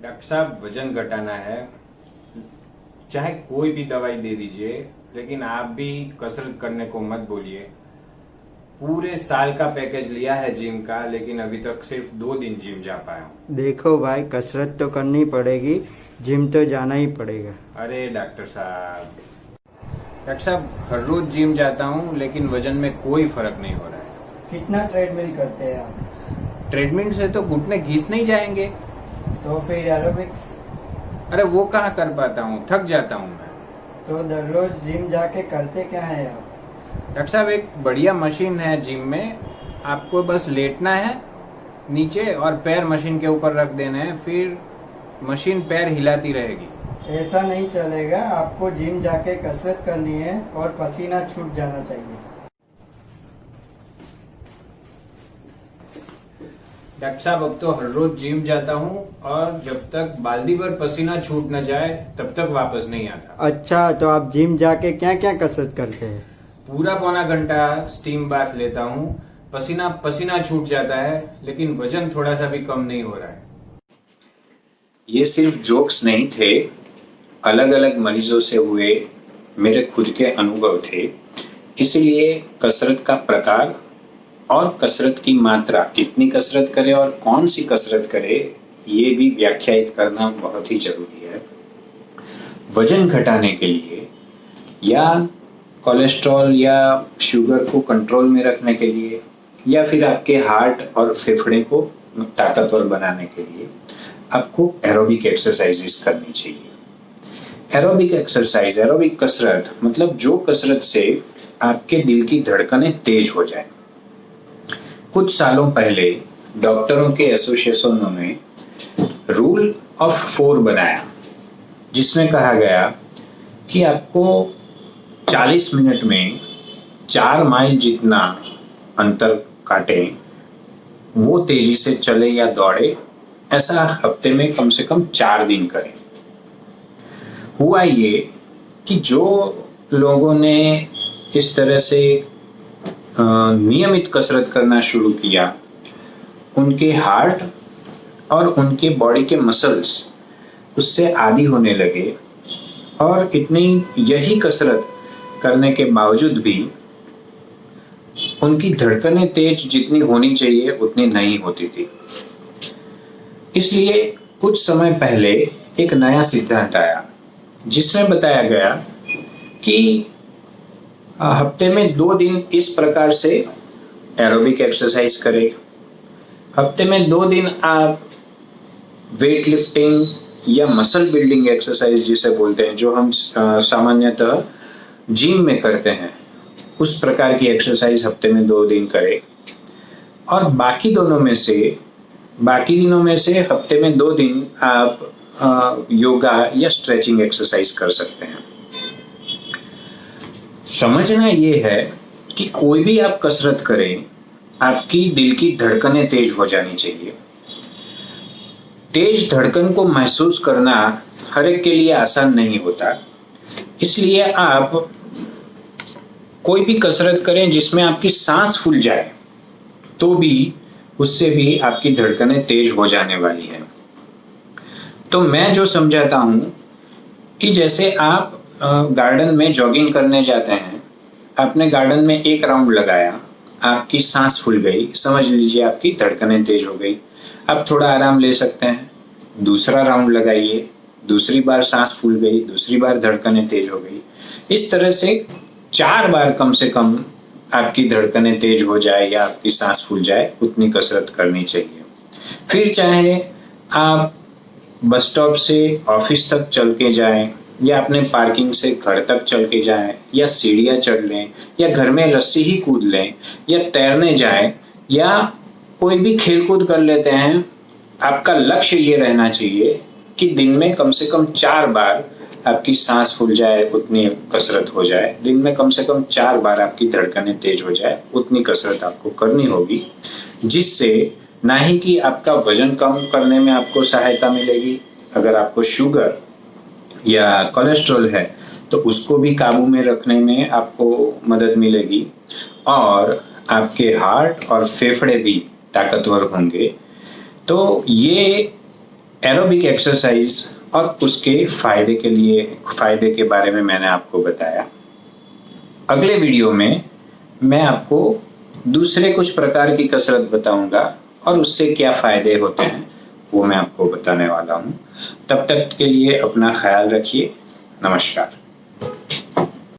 Doctor साहब, वजन घटाना है, चाहे कोई भी दवाई दे दीजिए, लेकिन आप भी कसरत करने को मत बोलिए। पूरे साल का पैकेज लिया है जिम का, लेकिन अभी तक सिर्फ 2 दिन जिम जा पाया हूँ। देखो भाई, कसरत तो करनी पड़ेगी, जिम तो जाना ही पड़ेगा। अरे डॉक्टर साहब, हर रोज जिम जाता हूँ, लेकिन वजन में कोई फर्क नहीं हो रहा है। कितना ट्रेडमिल करते हैं आप? ट्रेडमिल से तो घुटने घिस नहीं जाएंगे। तो फिर एरोबिक्स? अरे वो कहाँ कर पाता हूँ, थक जाता हूँ मैं। तो दररोज जिम जाके करते क्या है आप? डॉक्टर साहब, एक बढ़िया मशीन है जिम में, आपको बस लेटना है नीचे और पैर मशीन के ऊपर रख देने हैं, फिर मशीन पैर हिलाती रहेगी। ऐसा नहीं चलेगा, आपको जिम जाके कसरत करनी है और पसीना छूट जाना चाहिए। डॉक्टर साहब, अब तो हर रोज जिम जाता हूँ और जब तक बाल्टी भर पसीना छूट न जाए तब तक वापस नहीं आता। अच्छा, तो आप जिम जाके क्या क्या कसरत करते हैं? पूरा पौना घंटा स्टीम बाथ लेता हूँ, पसीना पसीना छूट जाता है, लेकिन वजन थोड़ा सा भी कम नहीं हो रहा है। ये सिर्फ जोक्स नहीं थे, अलग अलग मरीजों से हुए मेरे खुद के अनुभव थे। इसलिए कसरत का प्रकार और कसरत की मात्रा, कितनी कसरत करे और कौन सी कसरत करे, ये भी व्याख्यायित करना बहुत ही जरूरी है। वजन घटाने के लिए या कोलेस्ट्रॉल या शुगर को कंट्रोल में रखने के लिए या फिर आपके हार्ट और फेफड़े को ताकतवर बनाने के लिए आपको एरोबिक एक्सरसाइजेस करनी चाहिए। एरोबिक एक्सरसाइज, एरोबिक कसरत मतलब जो कसरत से आपके दिल की धड़कनें तेज हो जाए। कुछ सालों पहले डॉक्टरों के एसोसिएशन ने रूल ऑफ 4 बनाया, जिसमें कहा गया कि आपको 40 मिनट में 4 माइल जितना अंतर काटे, वो तेजी से चले या दौड़े, ऐसा हफ्ते में कम से कम 4 दिन करें। हुआ ये कि जो लोगों ने इस तरह से नियमित कसरत करना शुरू किया, उनके हार्ट और उनके बॉडी के मसल्स उससे आदी होने लगे और इतनी यही कसरत करने के बावजूद भी उनकी धड़कनें तेज जितनी होनी चाहिए उतनी नहीं होती थी। इसलिए कुछ समय पहले एक नया सिद्धांत आया, जिसमें बताया गया कि हफ्ते में 2 दिन इस प्रकार से एरोबिक एक्सरसाइज करें। हफ्ते में 2 दिन आप वेट लिफ्टिंग या मसल बिल्डिंग एक्सरसाइज जिसे बोलते हैं, जो हम सामान्यतः जिम में करते हैं, उस प्रकार की एक्सरसाइज हफ्ते में 2 दिन करें। और बाकी दिनों में से हफ्ते में 2 दिन आप योगा या स्ट्रेचिंग एक्सरसाइज कर सकते हैं। समझना ये है कि कोई भी आप कसरत करें, आपकी दिल की धड़कनें तेज हो जानी चाहिए। तेज धड़कन को महसूस करना हर एक के लिए आसान नहीं होता, इसलिए आप कोई भी कसरत करें जिसमें आपकी सांस फूल जाए, तो भी उससे भी आपकी धड़कनें तेज हो जाने वाली है। तो मैं जो समझाता हूं कि जैसे आप गार्डन में जॉगिंग करने जाते हैं, आपने गार्डन में 1 राउंड लगाया, आपकी सांस फूल गई, समझ लीजिए आपकी धड़कनें तेज हो गई। आप थोड़ा आराम ले सकते हैं, दूसरा राउंड लगाइए, दूसरी बार सांस फूल गई, दूसरी बार धड़कनें तेज हो गई। इस तरह से 4 बार कम से कम आपकी धड़कनें तेज हो जाए या आपकी सांस फूल जाए, उतनी कसरत करनी चाहिए। फिर चाहे आप बस स्टॉप से ऑफिस तक चल के जाएं, या अपने पार्किंग से घर तक चल के जाएं, या सीढ़ियां चढ़ लें, या घर में रस्सी ही कूद लें, या तैरने जाएं, या कोई भी खेल कूद कर लेते हैं। आपका लक्ष्य ये रहना चाहिए कि दिन में कम से कम 4 बार आपकी सांस फूल जाए, उतनी कसरत हो जाए। दिन में कम से कम 4 बार आपकी धड़कनें तेज हो जाए, उतनी कसरत आपको करनी होगी, जिससे ना ही कि आपका वजन कम करने में आपको सहायता मिलेगी, अगर आपको शुगर या कोलेस्ट्रॉल है तो उसको भी काबू में रखने में आपको मदद मिलेगी, और आपके हार्ट और फेफड़े भी ताकतवर होंगे। तो ये एरोबिक एक्सरसाइज और उसके फायदे के बारे में मैंने आपको बताया। अगले वीडियो में मैं आपको दूसरे कुछ प्रकार की कसरत बताऊंगा और उससे क्या फायदे होते हैं वो मैं आपको बताने वाला हूं। तब तक के लिए अपना ख्याल रखिए। नमस्कार।